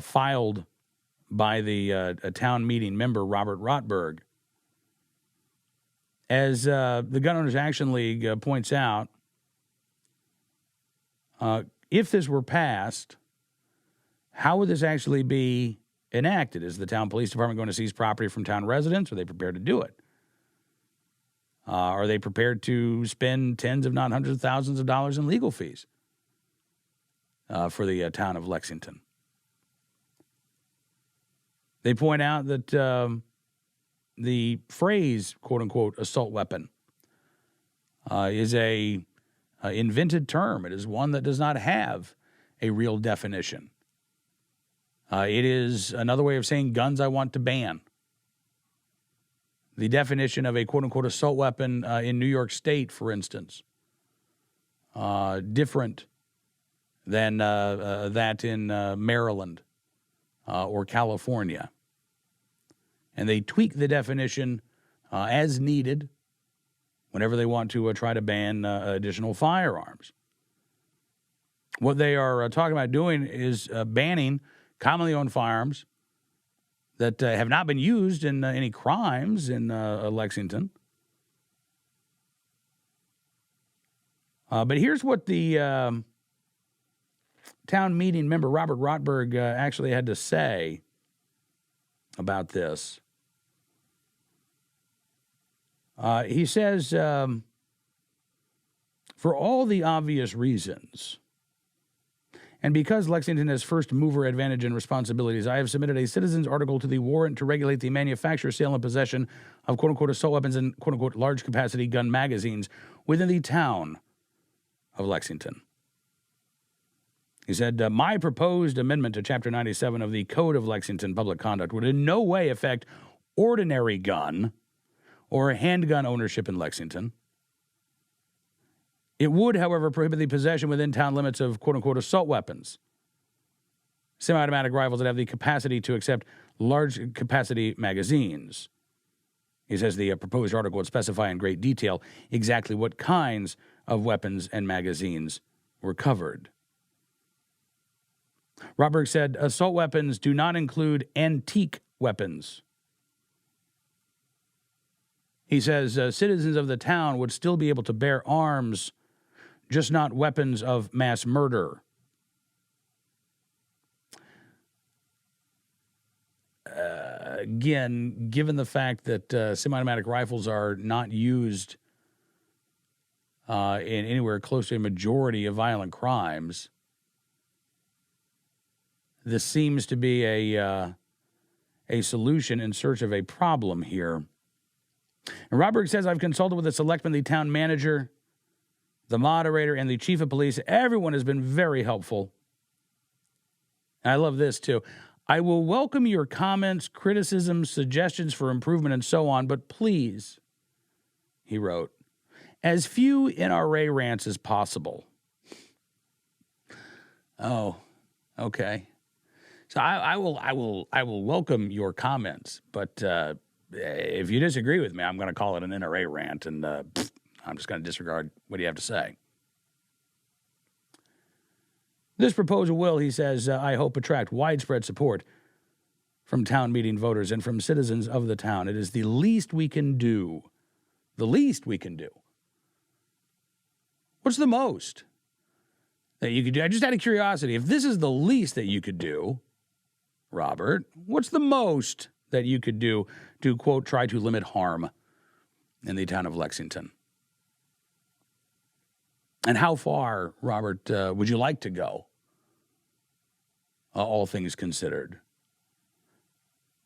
filed by the town meeting member, Robert Rotberg. As the Gun Owners Action League points out, if this were passed, how would this actually be enacted? Is the town police department going to seize property from town residents? Are they prepared to do it? Are they prepared to spend tens, if not hundreds of thousands of dollars in legal fees for the town of Lexington? They point out that the phrase, quote-unquote, assault weapon is a invented term. It is one that does not have a real definition. It is another way of saying guns I want to ban. The definition of a quote-unquote assault weapon in New York State, for instance, different than that in Maryland or California. And they tweak the definition as needed whenever they want to try to ban additional firearms. What they are talking about doing is banning commonly owned firearms that have not been used in any crimes in Lexington. But here's what the town meeting member, Robert Rotberg, actually had to say about this. He says, for all the obvious reasons, and because Lexington has first mover advantage and responsibilities, I have submitted a citizen's article to the warrant to regulate the manufacture, sale, and possession of quote-unquote assault weapons and quote-unquote large-capacity gun magazines within the town of Lexington. He said, my proposed amendment to Chapter 97 of the Code of Lexington Public Conduct would in no way affect ordinary gun or handgun ownership in Lexington. It would, however, prohibit the possession within town limits of quote-unquote assault weapons, semi-automatic rifles that have the capacity to accept large-capacity magazines. He says the proposed article would specify in great detail exactly what kinds of weapons and magazines were covered. Rotberg said assault weapons do not include antique weapons. He says citizens of the town would still be able to bear arms, just not weapons of mass murder. Again, given the fact that semi-automatic rifles are not used in anywhere close to a majority of violent crimes, this seems to be a solution in search of a problem here. And Rotberg says, I've consulted with the selectman, the town manager, the moderator, and the chief of police. Everyone has been very helpful. And I love this, too. I will welcome your comments, criticisms, suggestions for improvement, and so on, but please, he wrote, as few NRA rants as possible. Oh, okay. So I will welcome your comments, but if you disagree with me, I'm going to call it an NRA rant, and I'm just going to disregard what you have to say. This proposal will, he says, I hope attract widespread support from town meeting voters and from citizens of the town. It is the least we can do. The least we can do. What's the most that you could do? I just out of curiosity, if this is the least that you could do, Robert, what's the most that you could do to, quote, try to limit harm in the town of Lexington? And how far, Robert, would you like to go, all things considered?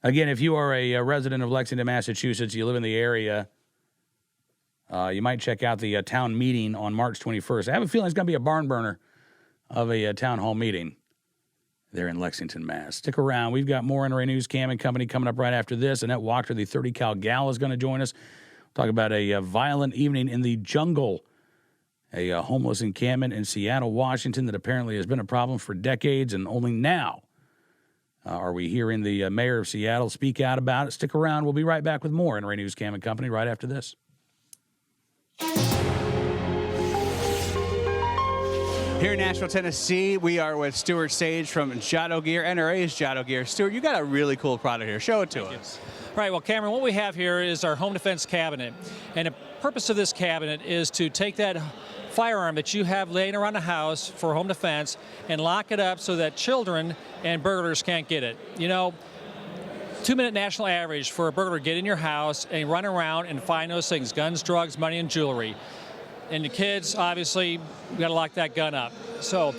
Again, if you are a resident of Lexington, Massachusetts, you live in the area, you might check out the town meeting on March 21st. I have a feeling it's going to be a barn burner of a town hall meeting there in Lexington, Mass. Stick around. We've got more NRA News, Cam and Company coming up right after this. Annette Walker, the 30 Cal gal, is going to join us. Talk about a violent evening in the jungle, a homeless encampment in Seattle, Washington that apparently has been a problem for decades, and only now are we hearing the mayor of Seattle speak out about it. Stick around. We'll be right back with more NRA News, Cam and Company right after this. Here in Nashville, Tennessee, we are with Stuart Sage from Jado Gear, NRA's Jado Gear. Stuart, you got a really cool product here. Show it to us. All right, well, Cameron, what we have here is our home defense cabinet. And the purpose of this cabinet is to take that firearm that you have laying around the house for home defense and lock it up so that children and burglars can't get it. You know, 2-minute national average for a burglar to get in your house and run around and find those things, guns, drugs, money, and jewelry. And the kids, obviously, we got to lock that gun up. So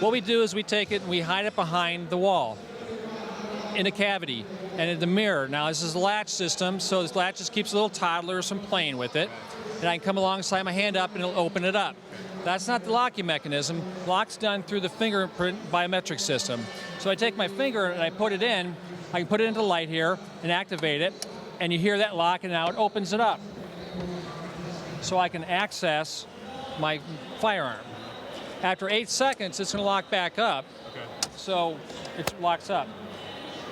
what we do is we take it and we hide it behind the wall in a cavity and in the mirror. Now, this is a latch system, so this latch just keeps little toddlers from playing with it. And I can come alongside my hand up and it'll open it up. That's not the locking mechanism. Lock's done through the fingerprint biometric system. So I take my finger and I put it in. I can put it into the light here and activate it, and you hear that lock, and now it opens it up. So I can access my firearm. After 8 seconds, it's going to lock back up. Okay. So it locks up.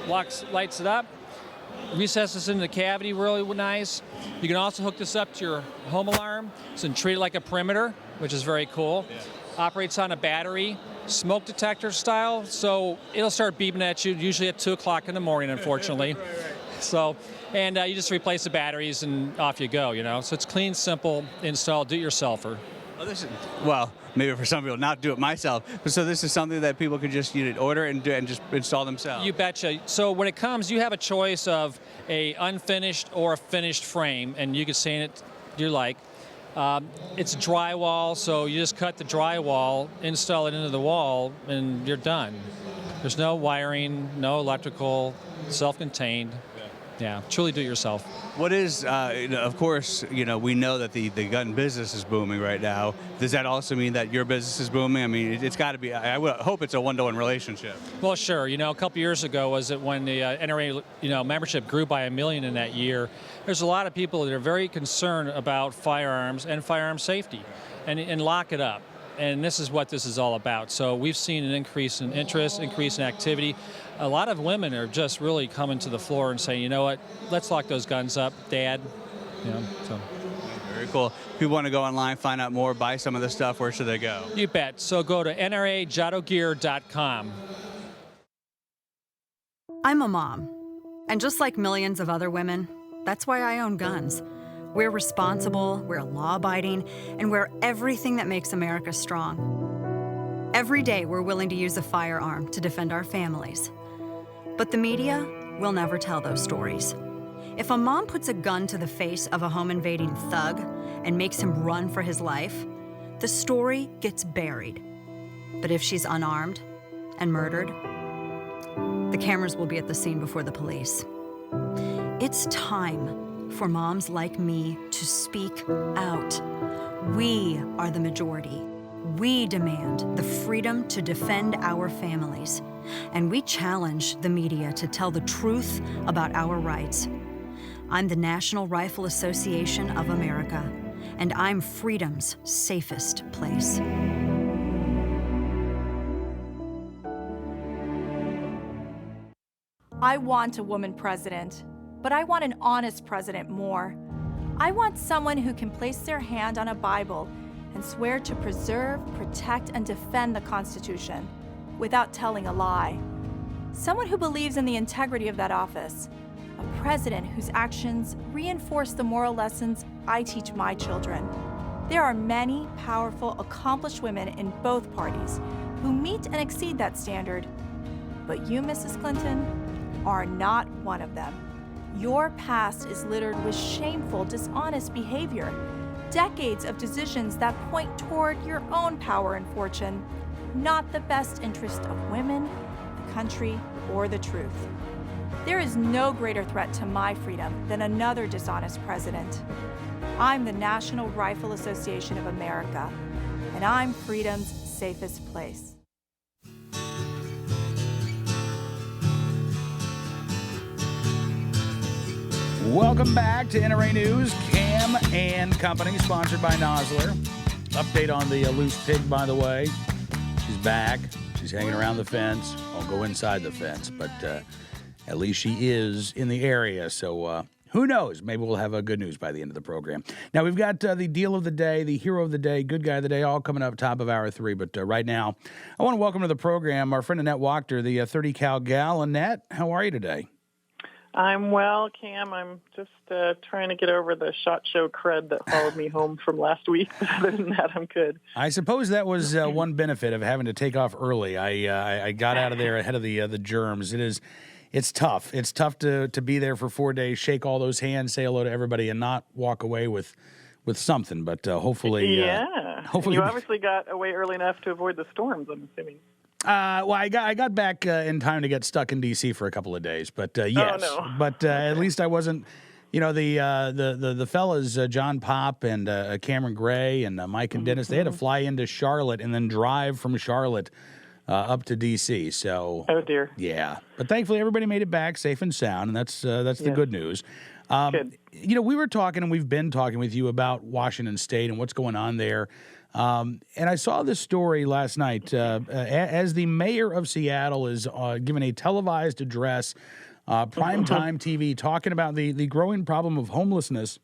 Lights it up, recesses into the cavity really nice. You can also hook this up to your home alarm. So treat it like a perimeter, which is very cool. Yeah. Operates on a battery, smoke detector style, so it'll start beeping at you usually at 2 o'clock in the morning, unfortunately. Right. So, and you just replace the batteries and off you go, you know. So it's clean, simple install, do-it-yourselfer. Well, maybe for some people, not do it myself. But so this is something that people can just order and do and just install themselves. You betcha. So when it comes, you have a choice of a unfinished or a finished frame, and you can see it you like. It's drywall, so you just cut the drywall, install it into the wall, and you're done. There's no wiring, no electrical, self-contained. Yeah, truly do it yourself. What is, of course, we know that the gun business is booming right now. Does that also mean that your business is booming? I mean, it's got to be, I would hope it's a one-to-one relationship. Well, sure. You know, a couple years ago was it when the NRA, membership grew by 1 million in that year. There's a lot of people that are very concerned about firearms and firearm safety and lock it up. And this is what this is all about. So we've seen an increase in interest, increase in activity. A lot of women are just really coming to the floor and saying, you know what, let's lock those guns up, Dad. So. Very cool. If people want to go online, find out more, buy some of this stuff, where should they go? You bet. So go to nrajadogear.com. I'm a mom. And just like millions of other women, that's why I own guns. We're responsible, we're law-abiding, and we're everything that makes America strong. Every day, we're willing to use a firearm to defend our families. But the media will never tell those stories. If a mom puts a gun to the face of a home-invading thug and makes him run for his life, the story gets buried. But if she's unarmed and murdered, the cameras will be at the scene before the police. It's time for moms like me to speak out. We are the majority. We demand the freedom to defend our families. And we challenge the media to tell the truth about our rights. I'm the National Rifle Association of America, and I'm freedom's safest place. I want a woman president, but I want an honest president more. I want someone who can place their hand on a Bible and swear to preserve, protect, and defend the Constitution without telling a lie. Someone who believes in the integrity of that office. A president whose actions reinforce the moral lessons I teach my children. There are many powerful, accomplished women in both parties who meet and exceed that standard. But you, Mrs. Clinton, are not one of them. Your past is littered with shameful, dishonest behavior, decades of decisions that point toward your own power and fortune, not the best interest of women, the country, or the truth. There is no greater threat to my freedom than another dishonest president. I'm the National Rifle Association of America, and I'm freedom's safest place. Welcome back to NRA News. Cam and Company, sponsored by Nosler. Update on the loose pig, by the way. She's back. She's hanging around the fence. I'll go inside the fence, but at least she is in the area. So who knows? Maybe we'll have good news by the end of the program. Now, we've got the deal of the day, the hero of the day, good guy of the day, all coming up top of hour 3. But right now, I want to welcome to the program our friend Annette Wachter, the 30 cal gal. Annette, how are you today? I'm well, Cam. I'm just trying to get over the SHOT Show crud that followed me home from last week. But other than that, I'm good. I suppose that was one benefit of having to take off early. I got out of there ahead of the germs. It's tough. It's tough to be there for 4 days, shake all those hands, say hello to everybody, and not walk away with something. But hopefully, you obviously got away early enough to avoid the storms, I'm assuming. Well, I got back in time to get stuck in D.C. for a couple of days, but yes. Oh, no. But at least I wasn't. You know, the fellas, John Popp and Cameron Gray and Mike and Dennis, they had to fly into Charlotte and then drive from Charlotte up to D.C. So, oh dear, yeah. But thankfully, everybody made it back safe and sound, and that's the good news. Good. You know, we were talking, and we've been talking with you about Washington State and what's going on there. And I saw this story last night as the mayor of Seattle is giving a televised address, primetime TV, talking about the growing problem of homelessness.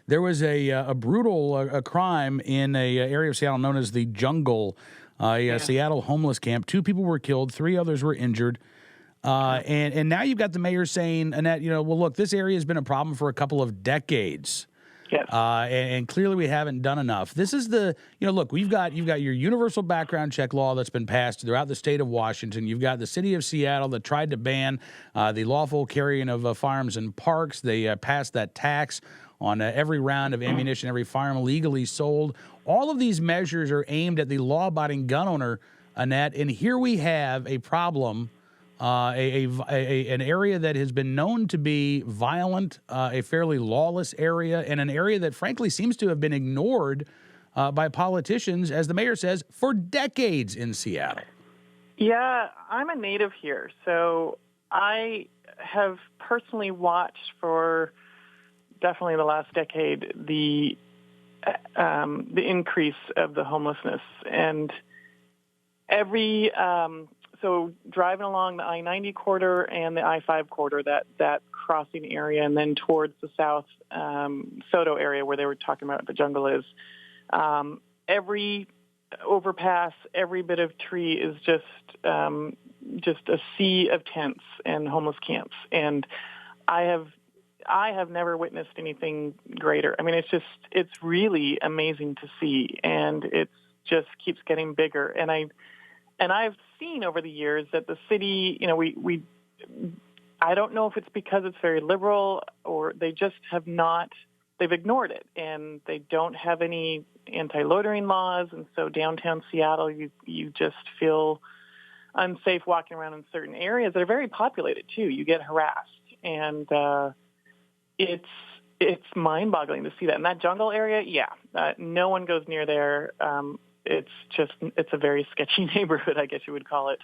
There was a brutal crime in a area of Seattle known as the Jungle, Seattle homeless camp. 2 people were killed, 3 others were injured. And now you've got the mayor saying, Annette, well, look, this area has been a problem for a couple of decades. Yes. And clearly we haven't done enough. This is look, you've got your universal background check law that's been passed throughout the state of Washington. You've got the city of Seattle that tried to ban the lawful carrying of firearms in parks. They passed that tax on every round of ammunition, every firearm legally sold. All of these measures are aimed at the law-abiding gun owner, Annette, and here we have a problem. An area that has been known to be violent, a fairly lawless area, and an area that frankly seems to have been ignored by politicians, as the mayor says, for decades in Seattle. Yeah, I'm a native here, so I have personally watched for definitely the last decade the increase of the homelessness, and every so driving along the I-90 corridor and the I-5 corridor, that crossing area, and then towards the south Soto area where they were talking about the jungle is, every overpass, every bit of tree is just a sea of tents and homeless camps. And I have never witnessed anything greater. I mean, it's really amazing to see, and it just keeps getting bigger. And I've seen over the years that the city, I don't know if it's because it's very liberal or they just have not, they've ignored it, and they don't have any anti-loitering laws. And so downtown Seattle, you just feel unsafe walking around in certain areas that are very populated too. You get harassed, and it's mind-boggling to see that. In that jungle area, no one goes near there. It's a very sketchy neighborhood, I guess you would call it.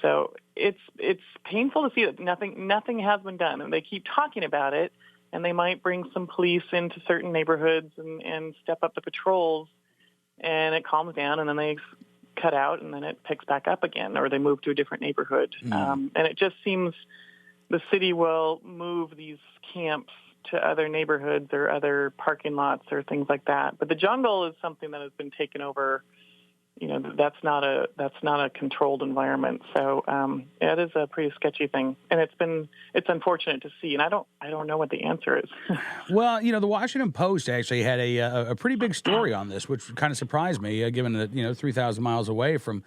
So it's painful to see that nothing has been done, and they keep talking about it, and they might bring some police into certain neighborhoods and step up the patrols, and it calms down, and then they cut out, and then it picks back up again, or they move to a different neighborhood. And it just seems the city will move these camps to other neighborhoods or other parking lots or things like that. But the jungle is something that has been taken over. That's not a controlled environment. So it is a pretty sketchy thing, and it's unfortunate to see. And I don't know what the answer is. Well, the Washington Post actually had a pretty big story on this, which kind of surprised me, given that 3,000 miles away from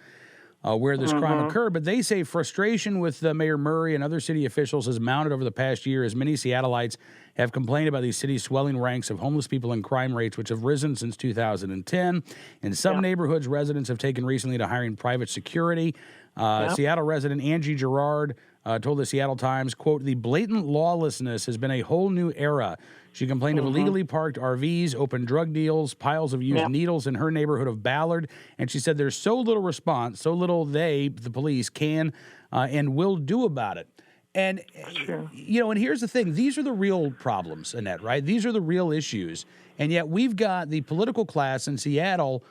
where this crime occurred. But they say frustration with Mayor Murray and other city officials has mounted over the past year as many Seattleites have complained about these cities' swelling ranks of homeless people and crime rates, which have risen since 2010. In some neighborhoods, residents have taken recently to hiring private security. Seattle resident Angie Gerard told the Seattle Times, quote, "The blatant lawlessness has been a whole new era." She complained of illegally parked RVs, open drug deals, piles of used needles in her neighborhood of Ballard. And she said there's so little response, so little the police, can and will do about it. And, and here's the thing. These are the real problems, Annette, right? These are the real issues. And yet we've got the political class in Seattle,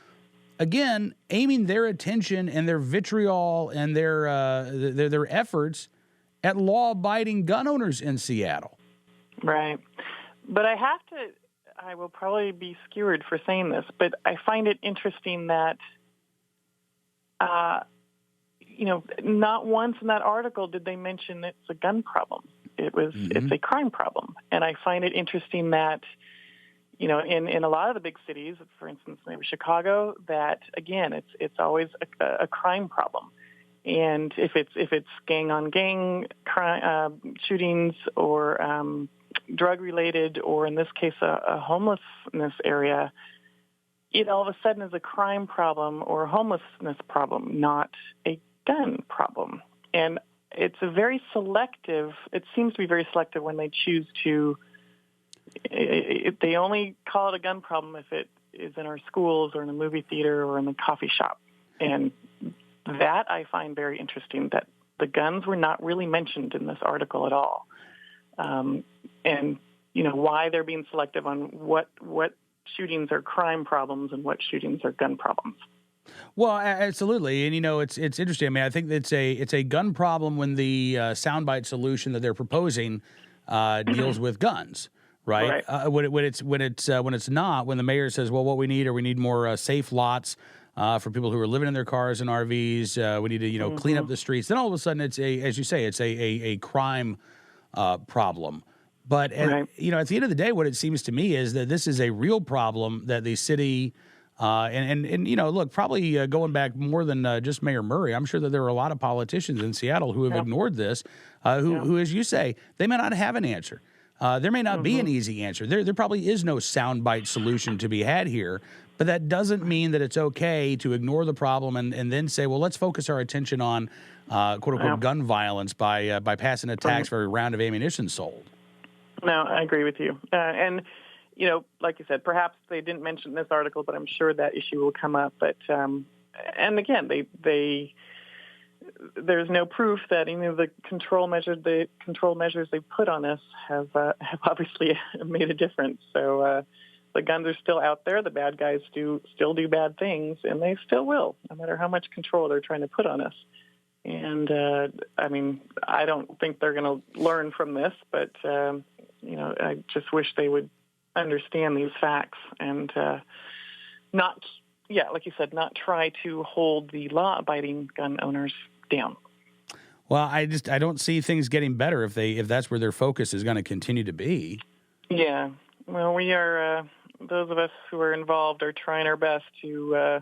again, aiming their attention and their vitriol and their efforts at law-abiding gun owners in Seattle. Right. But I will probably be skewered for saying this, but I find it interesting that, not once in that article did they mention it's a gun problem. It's a crime problem. And I find it interesting that, in a lot of the big cities, for instance, maybe Chicago, that again, it's always a crime problem. And if it's gang on gang crime, shootings or drug related, or in this case, a homelessness area, it all of a sudden is a crime problem or a homelessness problem, not a gun problem. And it seems to be very selective when they choose to, they only call it a gun problem if it is in our schools or in a movie theater or in the coffee shop. And that I find very interesting, that the guns were not really mentioned in this article at all. And, why they're being selective on what shootings are crime problems and what shootings are gun problems. Well, absolutely, and it's interesting. I mean, I think it's a gun problem when the soundbite solution that they're proposing deals with guns, right? When it's not, when the mayor says, well, what we need more safe lots for people who are living in their cars and RVs. We need to clean up the streets. Then all of a sudden, it's as you say, it's a crime problem. But at the end of the day, what it seems to me is that this is a real problem that the city. Look, probably going back more than just Mayor Murray, I'm sure that there are a lot of politicians in Seattle who have ignored this, who, as you say, they may not have an answer. There may not be an easy answer. There probably is no soundbite solution to be had here, but that doesn't mean that it's okay to ignore the problem and then say, well, let's focus our attention on, quote unquote, gun violence by passing a tax for a round of ammunition sold. No, I agree with you. And like you said, perhaps they didn't mention this article, but I'm sure that issue will come up. But and again, there's no proof that any of the control measures they put on us have obviously made a difference. So the guns are still out there. The bad guys still do bad things, and they still will, no matter how much control they're trying to put on us. And I don't think they're going to learn from this, but I just wish they would understand these facts and not, like you said, not try to hold the law-abiding gun owners down. Well, I don't see things getting better if that's where their focus is going to continue to be. Yeah. Well, we are those of us who are involved are trying our best to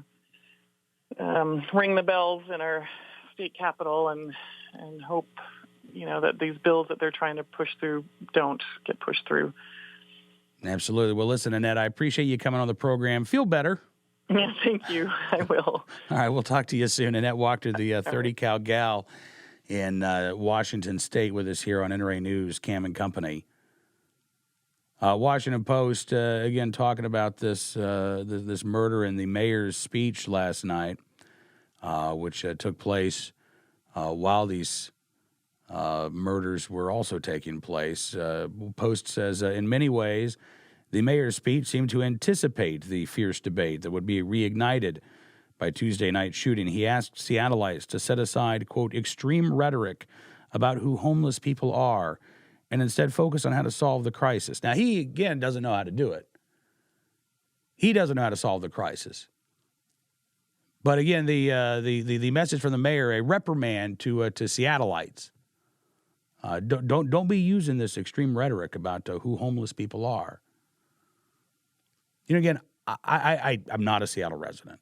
ring the bells in our state capitol and hope that these bills that they're trying to push through don't get pushed through. Absolutely. Well, listen, Annette, I appreciate you coming on the program. Feel better. Yeah, thank you. I will. All right, we'll talk to you soon. Annette Wachter, the 30 Cal gal in Washington State, with us here on NRA News, Cam and Company. Washington Post, again, talking about this murder in the mayor's speech last night, which took place while these murders were also taking place. Post says, in many ways, the mayor's speech seemed to anticipate the fierce debate that would be reignited by Tuesday night shooting. He asked Seattleites to set aside, quote, extreme rhetoric about who homeless people are and instead focus on how to solve the crisis. Now, he, again, doesn't know how to do it. He doesn't know how to solve the crisis. But again, the message from the mayor, a reprimand to Seattleites. Don't be using this extreme rhetoric about who homeless people are. Again, I'm not a Seattle resident.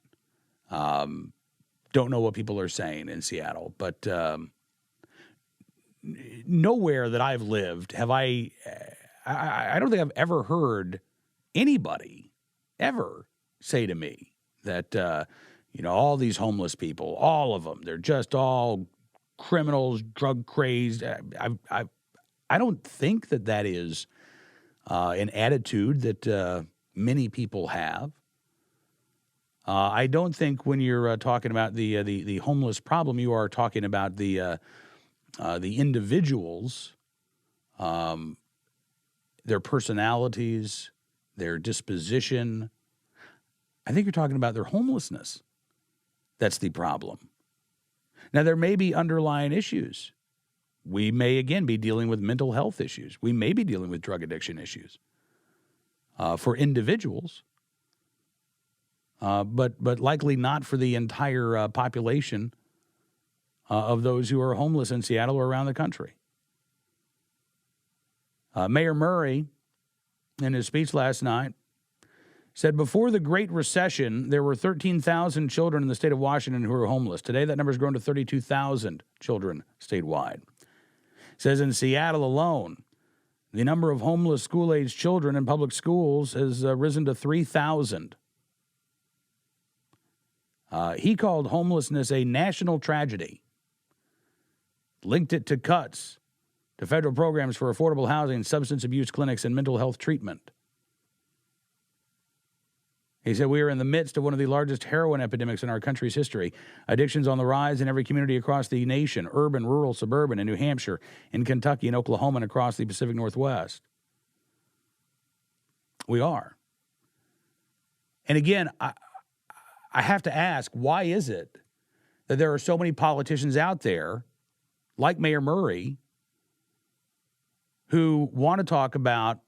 Don't know what people are saying in Seattle, but nowhere that I've lived have I don't think I've ever heard anybody ever say to me that all these homeless people, all of them, they're just all criminals, drug crazed. I don't think that is an attitude that many people have. I don't think when you're talking about the homeless problem, you are talking about the individuals, their personalities, their disposition. I think you're talking about their homelessness. That's the problem. Now, there may be underlying issues, we may, again, be dealing with mental health issues. We may be dealing with drug addiction issues for individuals, but likely not for the entire population of those who are homeless in Seattle or around the country. Mayor Murray, in his speech last night, said before the Great Recession, there were 13,000 children in the state of Washington who were homeless. Today, that number has grown to 32,000 children statewide. Says in Seattle alone, the number of homeless school-age children in public schools has risen to 3,000. He called homelessness a national tragedy, linked it to cuts to federal programs for affordable housing, substance abuse clinics, and mental health treatment. He said, we are in the midst of one of the largest heroin epidemics in our country's history. Addictions on the rise in every community across the nation, urban, rural, suburban, in New Hampshire, in Kentucky, and Oklahoma, and across the Pacific Northwest. We are. And again, I have to ask, why is it that there are so many politicians out there, like Mayor Murray, who want to talk about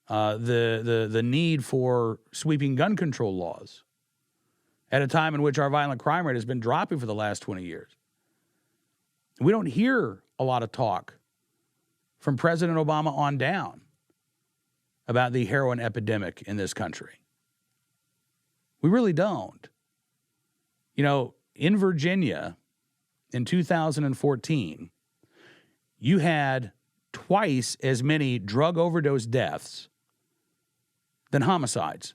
the need for sweeping gun control laws at a time in which our violent crime rate has been dropping for the last 20 years. We don't hear a lot of talk from President Obama on down about the heroin epidemic in this country. We really don't. You know, in Virginia in 2014, you had twice as many drug overdose deaths than homicides.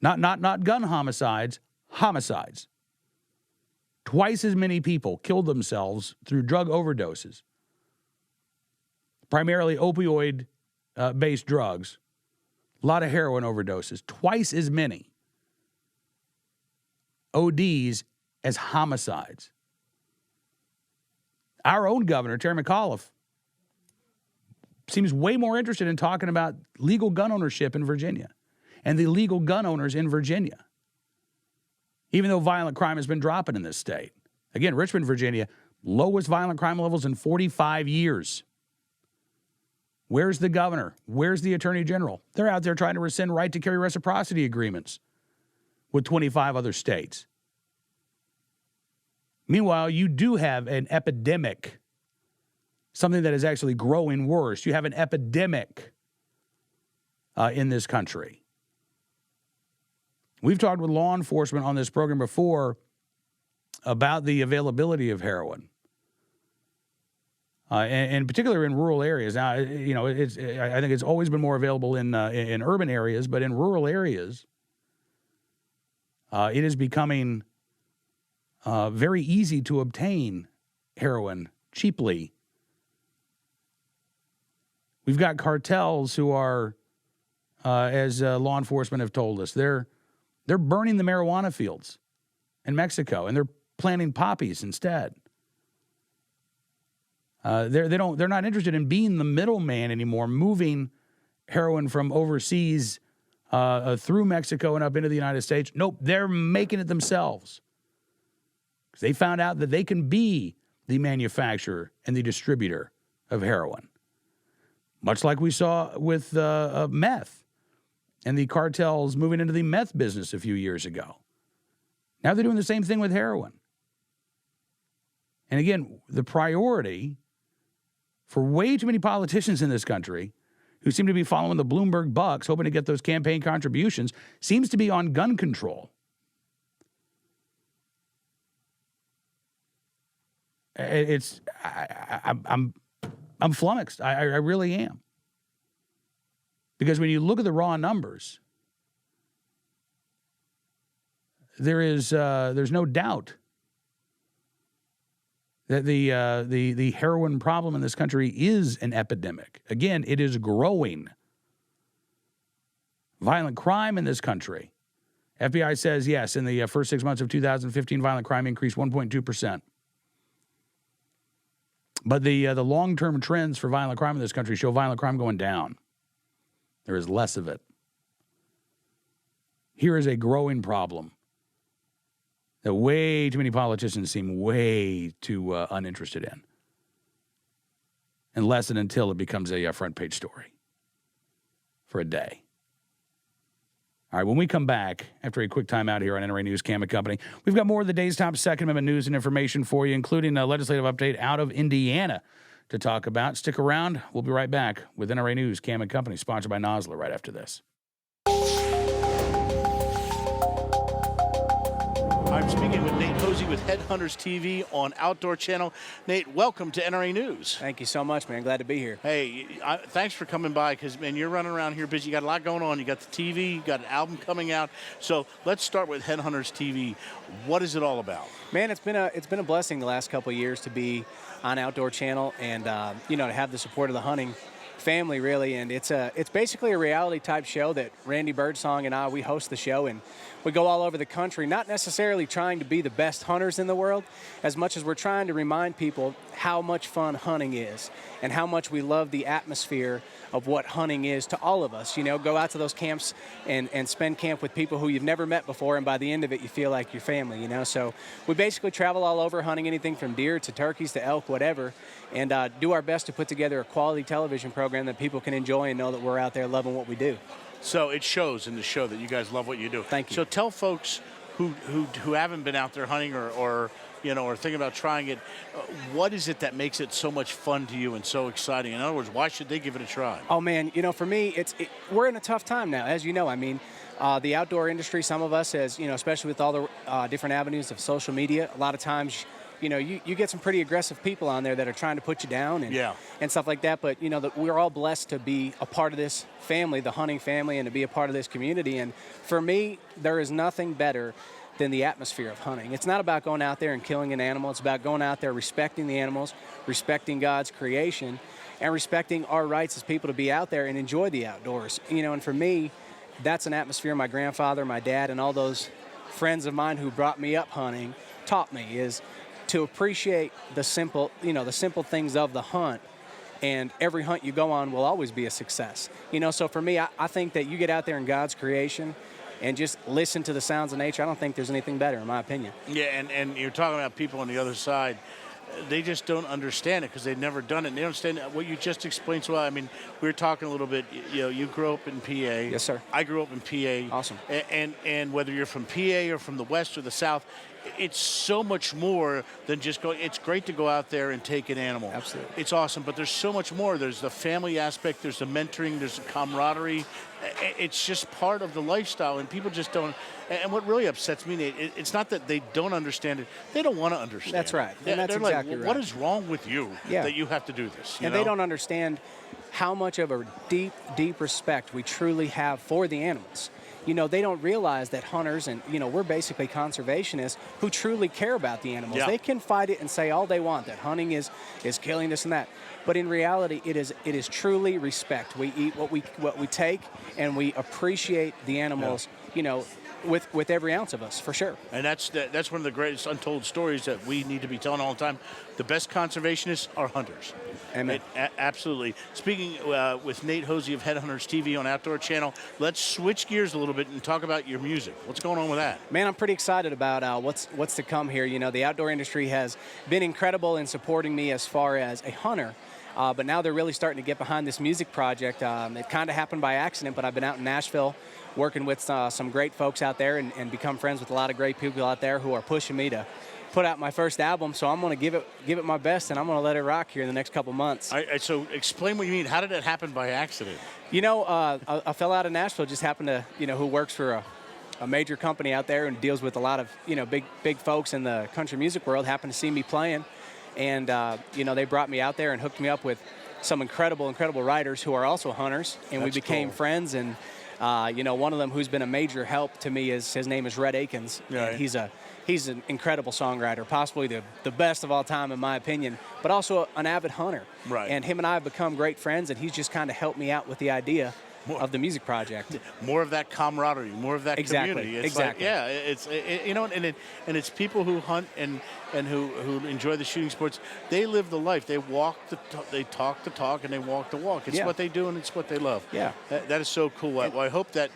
Not gun homicides, homicides. Twice as many people killed themselves through drug overdoses, primarily opioid-based drugs, a lot of heroin overdoses, twice as many ODs as homicides. Our own governor, Terry McAuliffe, seems way more interested in talking about legal gun ownership in Virginia and the legal gun owners in Virginia, even though violent crime has been dropping in this state. Again, Richmond, Virginia, lowest violent crime levels in 45 years. Where's the governor? Where's the attorney general? They're out there trying to rescind right to carry reciprocity agreements with 25 other states. Meanwhile, you do have an epidemic, something that is actually growing worse. You have an epidemic in this country. We've talked with law enforcement on this program before about the availability of heroin, and particularly in rural areas. Now, you know, I think it's always been more available in urban areas, but in rural areas, it is becoming very easy to obtain heroin cheaply. We've got cartels who are, as law enforcement have told us, they're burning the marijuana fields in Mexico, and they're planting poppies instead. They're not interested in being the middleman anymore, moving heroin from overseas through Mexico and up into the United States. Nope, they're making it themselves. Because they found out that they can be the manufacturer and the distributor of heroin. Much like we saw with meth and the cartels moving into the meth business a few years ago. Now they're doing the same thing with heroin. And again, the priority for way too many politicians in this country who seem to be following the Bloomberg bucks, hoping to get those campaign contributions, seems to be on gun control. I'm flummoxed. I really am. Because when you look at the raw numbers, there's no doubt that the heroin problem in this country is an epidemic. Again, it is growing. Violent crime in this country. FBI says, yes, in the first 6 months of 2015, violent crime increased 1.2%. But the long-term trends for violent crime in this country show violent crime going down. There is less of it. Here is a growing problem that way too many politicians seem way too uninterested in. Unless and until it becomes a front page story for a day. All right, when we come back, after a quick time out here on NRA News Cam and Company, we've got more of the day's top Second Amendment news and information for you, including a legislative update out of Indiana to talk about. Stick around. We'll be right back with NRA News Cam and Company, sponsored by Nosler, right after this. I'm speaking with Nate Hosey with Headhunters TV on Outdoor Channel. Nate, welcome to NRA News. Thank you so much, man. Glad to be here. Hey, thanks for coming by because, man, you're running around here busy. You got a lot going on. You got the TV, you got an album coming out. So let's start with Headhunters TV. What is it all about? Man, it's been a blessing the last couple of years to be on Outdoor Channel and to have the support of the hunting family, really. And it's basically a reality type show that Randy Birdsong and we host the show, and we go all over the country, not necessarily trying to be the best hunters in the world as much as we're trying to remind people how much fun hunting is and how much we love the atmosphere of what hunting is to all of us. Go out to those camps and spend camp with people who you've never met before, and by the end of it you feel like your family. So we basically travel all over hunting anything from deer to turkeys to elk, whatever, and do our best to put together a quality television program that people can enjoy and know that we're out there loving what we do. So it shows in the show that you guys love what you do. Thank you. So tell folks who haven't been out there hunting or thinking about trying it, what is it that makes it so much fun to you and so exciting? In other words, why should they give it a try? Oh man, for me, we're in a tough time now, as you know. I mean, the outdoor industry, some of us, especially with all the different avenues of social media, a lot of times, you get some pretty aggressive people on there that are trying to put you down and stuff like that. But, we're all blessed to be a part of this family, the hunting family, and to be a part of this community. And for me, there is nothing better than the atmosphere of hunting. It's not about going out there and killing an animal. It's about going out there respecting the animals, respecting God's creation, and respecting our rights as people to be out there and enjoy the outdoors. And for me, that's an atmosphere my grandfather, my dad, and all those friends of mine who brought me up hunting taught me, is to appreciate the simple things of the hunt, and every hunt you go on will always be a success. So for me, I think that you get out there in God's creation and just listen to the sounds of nature. I don't think there's anything better, in my opinion. Yeah, and you're talking about people on the other side. They just don't understand it because they've never done it. And they don't understand what you just explained so well. I mean, we were talking a little bit, you grew up in PA. Yes, sir. I grew up in PA. Awesome. And whether you're from PA or from the West or the South, it's so much more than just going. It's great to go out there and take an animal. Absolutely. It's awesome, but there's so much more. There's the family aspect, there's the mentoring, there's the camaraderie. It's just part of the lifestyle, and people just don't. And what really upsets me, Nate, it's not that they don't understand it. They don't want to understand. That's right. They're And that's like, exactly right. what is wrong with you that you have to do this? And they don't understand how much of a deep, deep respect we truly have for the animals. They don't realize that hunters and, we're basically conservationists who truly care about the animals. Yeah. They can fight it and say all they want, that hunting is killing this and that. But in reality, it is truly respect. We eat what we take, and we appreciate the animals, with every ounce of us, for sure. And that's one of the greatest untold stories that we need to be telling all the time. The best conservationists are hunters. Amen. Absolutely. Speaking with Nate Hosey of Headhunters TV on Outdoor Channel, let's switch gears a little bit and talk about your music. What's going on with that? Man, I'm pretty excited about what's to come here. The outdoor industry has been incredible in supporting me as far as a hunter. But now they're really starting to get behind this music project. It kind of happened by accident, but I've been out in Nashville working with some great folks out there and become friends with a lot of great people out there who are pushing me to put out my first album. So I'm going to give it my best, and I'm going to let it rock here in the next couple months. So explain what you mean. How did it happen by accident? A fellow out of Nashville just happened to, who works for a major company out there and deals with a lot of, big folks in the country music world, happened to see me playing. And, they brought me out there and hooked me up with some incredible writers who are also hunters. And we became friends. And, one of them who's been a major help to me his name is Red Akins. Right. And he's an incredible songwriter, possibly the best of all time in my opinion, but also an avid hunter. Right. And him and I have become great friends, and he's just kind of helped me out with the idea of the music project. More of that camaraderie, more of that Exactly, community. It's exactly. Like, yeah, you know, and it's people who hunt and who enjoy the shooting sports. They live the life. They they talk the talk, and they walk the walk. It's what they do, and it's what they love. Yeah. That is so cool. Well, I hope that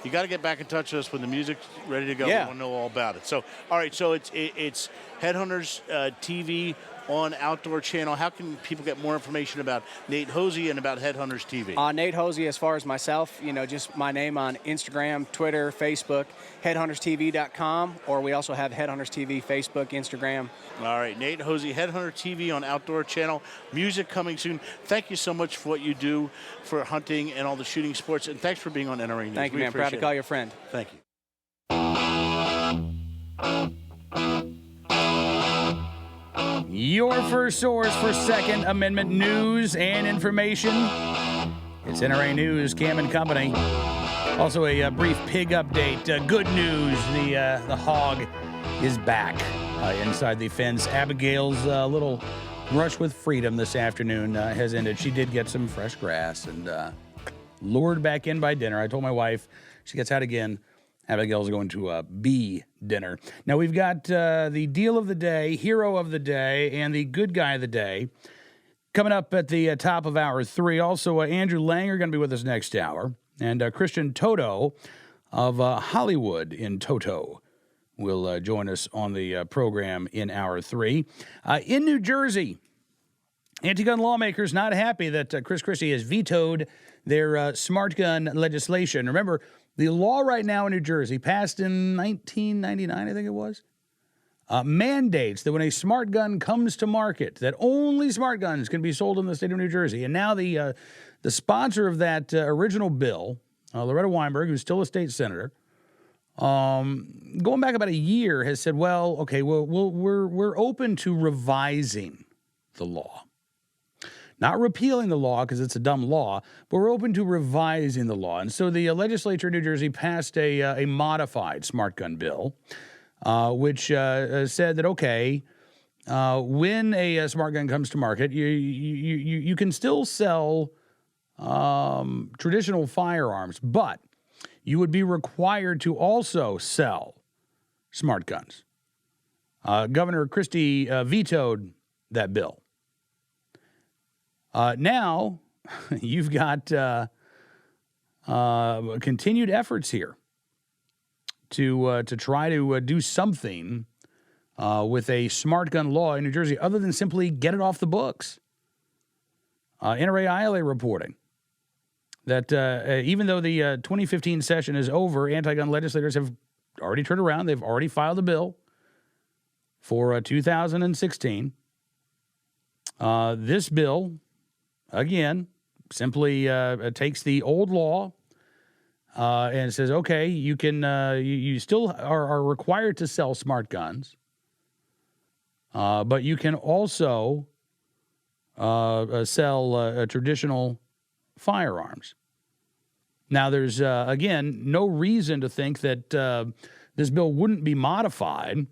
you got to get back in touch with us when the music's ready to go. Yeah. We want to know all about it. So, all right. So it's Headhunters TV on Outdoor Channel. How can people get more information about Nate Hosey and about Headhunters TV? Nate Hosey, as far as myself, just my name on Instagram, Twitter, Facebook, headhunterstv.com, or we also have Headhunters TV, Facebook, Instagram. All right, Nate Hosey, Headhunter TV on Outdoor Channel. Music coming soon. Thank you so much for what you do for hunting and all the shooting sports, and thanks for being on NRA News. Thank you, man. Proud to call you a friend. Thank you. Your first source for Second Amendment news and information. It's NRA News, Cam and Company. Also a brief pig update. Good news, the hog is back inside the fence. Abigail's little rush with freedom this afternoon has ended. She did get some fresh grass and lured back in by dinner. I told my wife she gets out again. Abigail's going to a bee dinner. Now, we've got the deal of the day, hero of the day, and the good guy of the day coming up at the top of hour 3. Also, Andrew Langer going to be with us next hour. And Christian Toto of Hollywood in Toto will join us on the program in hour 3. In New Jersey, anti-gun lawmakers not happy that Chris Christie has vetoed their smart gun legislation. Remember, the law right now in New Jersey, passed in 1999, I think it was, mandates that when a smart gun comes to market, that only smart guns can be sold in the state of New Jersey. And now the sponsor of that original bill, Loretta Weinberg, who's still a state senator, going back about a year, has said, well, okay, we're open to revising the law. Not repealing the law because it's a dumb law, but we're open to revising the law. And so the legislature in New Jersey passed a modified smart gun bill, which said that, okay, when a smart gun comes to market, you can still sell traditional firearms, but you would be required to also sell smart guns. Governor Christie vetoed that bill. Now, you've got continued efforts here to try to do something with a smart gun law in New Jersey other than simply get it off the books. NRA ILA reporting that even though the 2015 session is over, anti-gun legislators have already turned around. They've already filed a bill for 2016. This bill, again, simply takes the old law and says, okay, you can you still are required to sell smart guns, but you can also sell traditional firearms. Now, there's, again, no reason to think that this bill wouldn't be modified